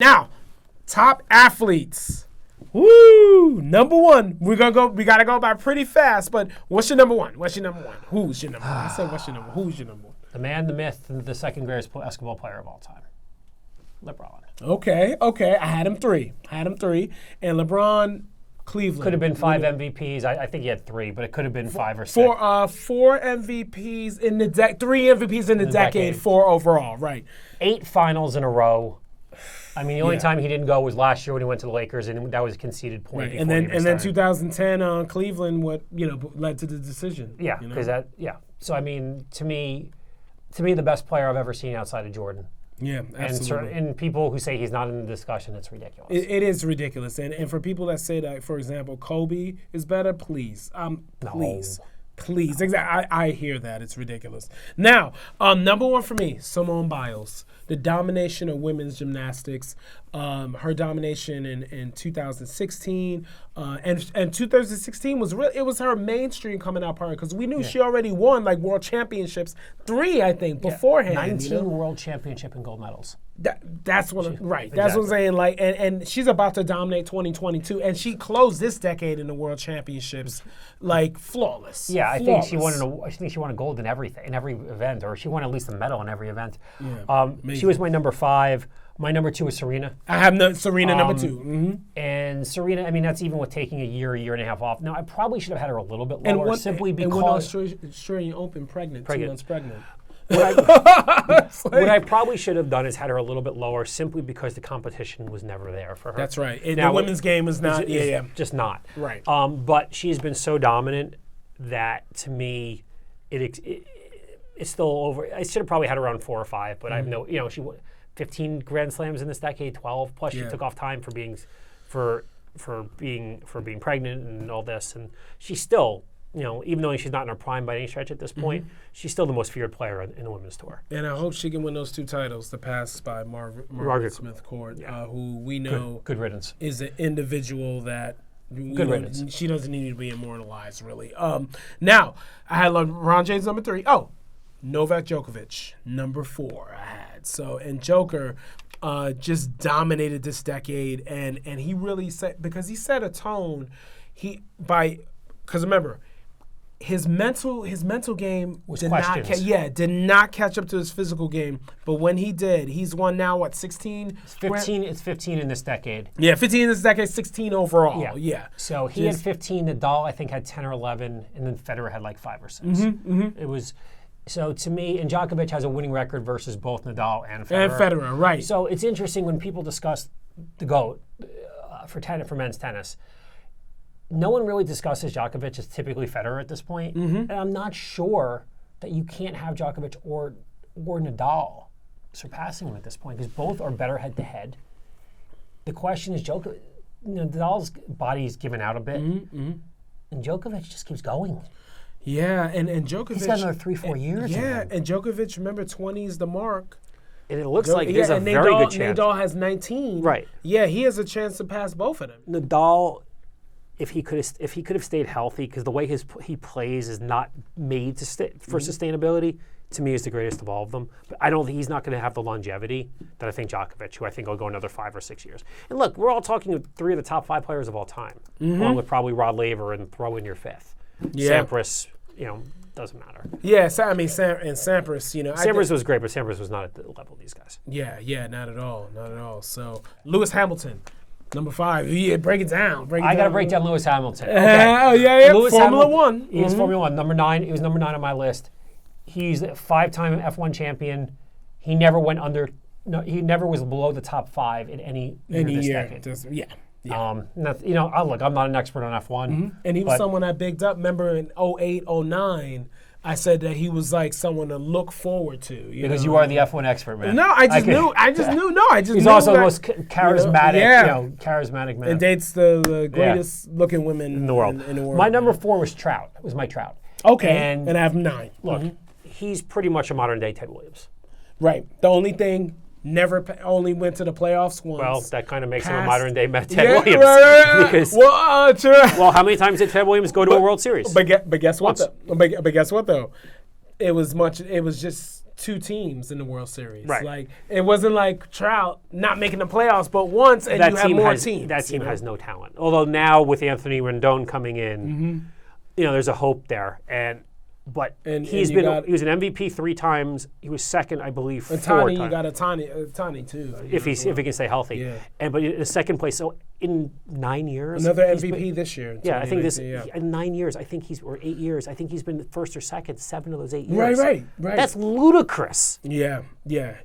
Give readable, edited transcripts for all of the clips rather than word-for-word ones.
Now, top athletes. Woo! Number one. We gotta go by pretty fast, but what's your number one? Who's your number one? I said what's your number? Who's your number one? The man, the myth, the second greatest basketball player of all time. LeBron. Okay. I had him three. And LeBron, Cleveland. Could have been 5 MVPs. I think he had 3, but it could have been 5 or 6. 4 MVPs in the 3 MVPs in the decade, 4 overall, right. 8 finals in a row. I mean, the only time he didn't go was last year when he went to the Lakers, and that was a conceded point. Right. And then 2010 Cleveland, led to the decision. Yeah, because So I mean, to me, the best player I've ever seen outside of Jordan. Yeah, absolutely. And people who say he's not in the discussion, it's ridiculous. It is ridiculous. And for people that say that, for example, Kobe is better, please. Please. Exactly. I hear that. It's ridiculous. Now, number one for me, Simone Biles. The domination of women's gymnastics, her domination in 2016, and 2016 was it was her mainstream coming out party because we knew she already won like world championships, 3 I think beforehand. 19 world championship and gold medals. That's what That's what I'm saying. Like, and she's about to dominate 2022, and she closed this decade in the world championships like flawless. Yeah, I think she won a gold in every event, or she won at least a medal in every event. Yeah, she was my number 5. My number 2 is Serena. I have Serena number 2. Mm-hmm. And Serena, I mean, that's even with taking a year and a half off. Now, I probably should have had her a little bit lower, simply because Australian Open pregnant. 2 months pregnant. What I probably should have done is had her a little bit lower, simply because the competition was never there for her. That's right. The women's game is not. Just not. Right. But she's been so dominant that, to me, it's still over. I should have probably had her around 4 or 5, but I have no. She won 15 Grand Slams in this decade, 12 plus. She took off time for being pregnant and all this, and she's still. Even though she's not in her prime by any stretch at this point, she's still the most feared player in the women's tour. And I hope she can win those 2 titles to pass by Margaret Smith Court, who we know good riddance is an individual that she doesn't need to be immortalized, really. Now, I had LeBron James number 3. Oh, Novak Djokovic number 4 I had. So, and Joker just dominated this decade, and he really because he set a tone. Because remember, his mental game did not catch up to his physical game. But when he did, he's won now 16? It's 15 in this decade. Yeah, 15 in this decade, 16 overall. Yeah. So he had 15. Nadal, I think, had 10 or 11, and then Federer had like 5 or 6. It was. So to me, and Djokovic has a winning record versus both Nadal and Federer. Right. So it's interesting when people discuss the GOAT for men's tennis. No one really discusses Djokovic as typically Federer at this point. And I'm not sure that you can't have Djokovic or Nadal surpassing him at this point, because both are better head-to-head. The question is, Nadal's body's given out a bit, and Djokovic just keeps going. Yeah, and Djokovic... He's got another 3-4 years. Yeah, and Djokovic, remember, 20 is the mark. And it looks like there's a very good chance. Nadal has 19. Right. Yeah, he has a chance to pass both of them. Nadal... If he could have stayed healthy, because the way he plays is not made for sustainability, to me is the greatest of all of them. But I don't think he's not going to have the longevity that I think Djokovic, who I think will go another 5 or 6 years. And look, we're all talking 3 of the top 5 players of all time, along with probably Rod Laver, and throw in your 5th. Yeah. Sampras, doesn't matter. Yeah, Sampras, Sampras was great, but Sampras was not at the level of these guys. Yeah, not at all. So Lewis Hamilton. Number 5. Yeah, break it down. I got to break down Lewis Hamilton. Okay. Lewis Formula 1. He's Formula 1. Number 9. He was number 9 on my list. He's a 5-time F1 champion. He never went under. No, he never was below the top 5 in any year this decade. Look, I'm not an expert on F1. And he was someone I bigged up. Remember in 08, 09, I said that he was like someone to look forward to. Because you are the F1 expert, man. No, I just knew. He's also the most charismatic, charismatic man. And dates the greatest looking women in the world. My number 4 was Trout. It was my Trout. Okay, and I have 9. Look, he's pretty much a modern day Ted Williams. Right. The only thing. Only went to the playoffs once. Well, that kind of makes him a modern day Ted Williams. Right. Because, how many times did Ted Williams go to a World Series? But guess what? But guess what though? It was just 2 teams in the World Series. Right. Like, it wasn't like Trout not making the playoffs, but once, and you have more teams. That team has no talent. Although now with Anthony Rendon coming in, there's a hope there. But he was an MVP 3 times. He was second, I believe, 4 times. You got Ohtani too. If he can stay healthy. Yeah. But in second place, so in 9 years. Another MVP this year. Yeah, I think in 9 years, or 8 years, I think he's been first or second 7 of those 8 years. Right. That's ludicrous. Yeah.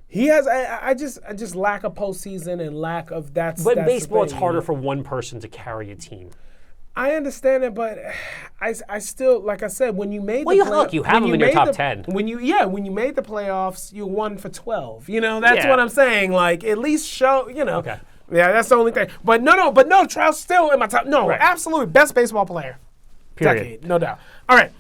He has. I just lack of postseason and lack of that. But in baseball, it's harder for one person to carry a team. I understand it, but I still, like I said, when you made you have them in your top 10. When you made the playoffs, you won for 12. That's what I'm saying. Like, at least show, Okay. Yeah, that's the only thing. But no, Trout's still in my top. No, absolutely best baseball player. Period. Decade, no doubt. All right.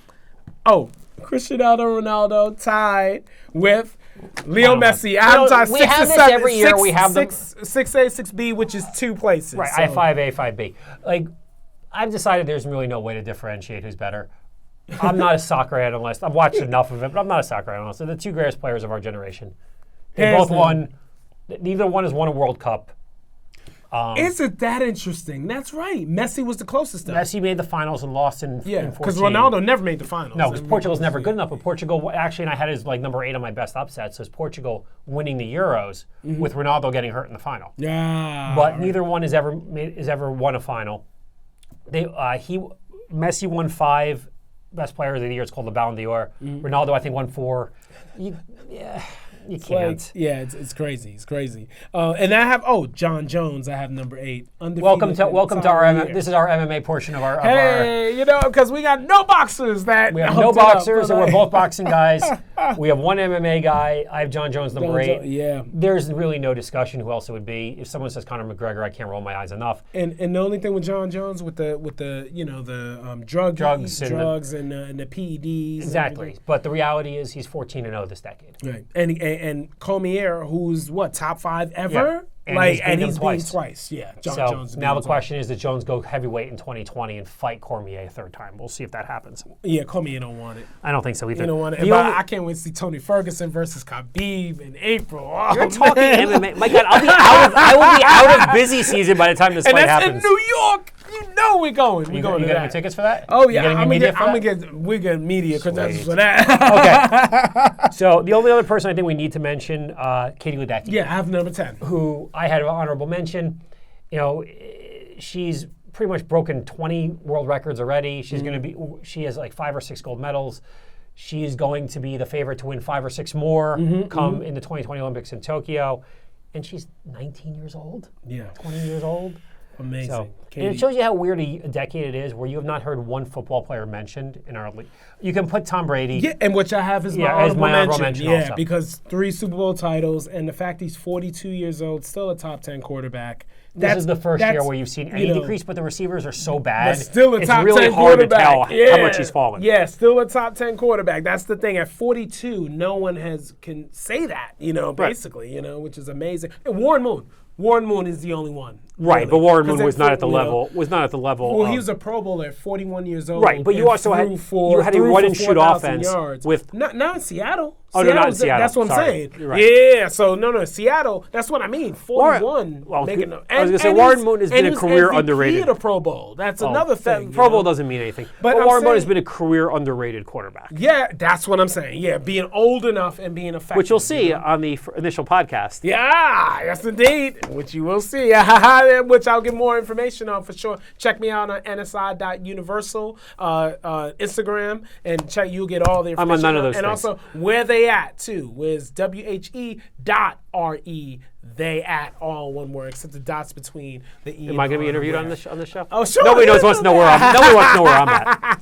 Oh, Cristiano Ronaldo tied with Leo Messi. I have tied 6 to 7 every year. We have 6A, 6B, which is 2 places. Right. So. I have 5A, 5B. Like, I've decided there's really no way to differentiate who's better. I'm not a soccer analyst. I've watched enough of it, but I'm not a soccer analyst. They're the 2 greatest players of our generation. They both won. Neither one has won a World Cup. Isn't that interesting? That's right. Messi was the closest. Messi made the finals and lost in 14. Because Ronaldo never made the finals. No, because Portugal's never good enough. But Portugal, actually, and I had it as like number 8 on my best upsets, so it's Portugal winning the Euros with Ronaldo getting hurt in the final. Yeah. But neither one has ever won a final. Messi won 5 best players of the year. It's called the Ballon d'Or. Ronaldo, I think, won 4. You can't. It's crazy. It's crazy. And I have John Jones. I have number 8. Welcome to our this is our MMA portion of our. Because we got no boxers that we have no boxers, and we're both boxing guys. We have one MMA guy. I have John Jones number 8. Yeah. There's really no discussion who else it would be. If someone says Conor McGregor, I can't roll my eyes enough. And the only thing with John Jones with the drugs and the PEDs. Exactly. But the reality is he's 14-0 this decade. Right. And Cormier, who's top 5 ever, and he's beaten twice. Yeah, John Jones. Now the question is, does Jones go heavyweight in 2020 and fight Cormier a 3rd time? We'll see if that happens. Yeah, Cormier don't want it. I don't think so either. He don't want it. But I can't wait to see Tony Ferguson versus Khabib in April. Oh, you're talking MMA. My God, I will be out of busy season by the time this fight happens. And that's in New York. We're going. You getting me tickets for that? Oh yeah, we're getting media credentials for that. Okay. So the only other person I think we need to mention, Katie Ledecky. Yeah, I have number 10. Who I had an honorable mention. She's pretty much broken 20 world records already. She's going to be. She has like 5 or 6 gold medals. She's going to be the favorite to win 5 or 6 more come in the 2020 Olympics in Tokyo. And she's 19 years old. Yeah. 20 years old. Amazing. So, and it shows you how weird a decade it is where you have not heard one football player mentioned in our league. You can put Tom Brady. Yeah, and which I have as my honorable mention. Yeah, also. Because 3 Super Bowl titles and the fact he's 42 years old, still a top 10 quarterback. This is the first year where you've seen any decrease, but the receivers are so bad. Still a top 10 quarterback. It's really hard to tell how much he's fallen. Yeah, still a top 10 quarterback. That's the thing. At 42, no one can say that, basically, which is amazing. And Warren Moon is the only one. Right, really. But Warren Moon was not at the level. Well, he was a Pro Bowler at 41 years old. Right, but you also had a run and shoot offense with not in Seattle. Oh, no, not in Seattle. That's what I'm saying. Right. Yeah, so no, Seattle. That's what I mean. 41. I was going to say Warren Moon has been a career underrated. He a Pro Bowl. That's another thing. Pro Bowl doesn't mean anything. But Warren Moon has been a career underrated quarterback. Yeah, that's what I'm saying. Yeah, being old enough and being effective. Which you'll see on the initial podcast. Yeah, yes indeed. Which you will see. Which I'll get more information on for sure. Check me out on nsi.universal Instagram and you'll get all the information. I'm on none of those and things. Also where they at too. Where's WHE.RE they at all one word except the dots between the E. Am I going to be interviewed on this show? Oh sure. Nobody wants to know where I'm at.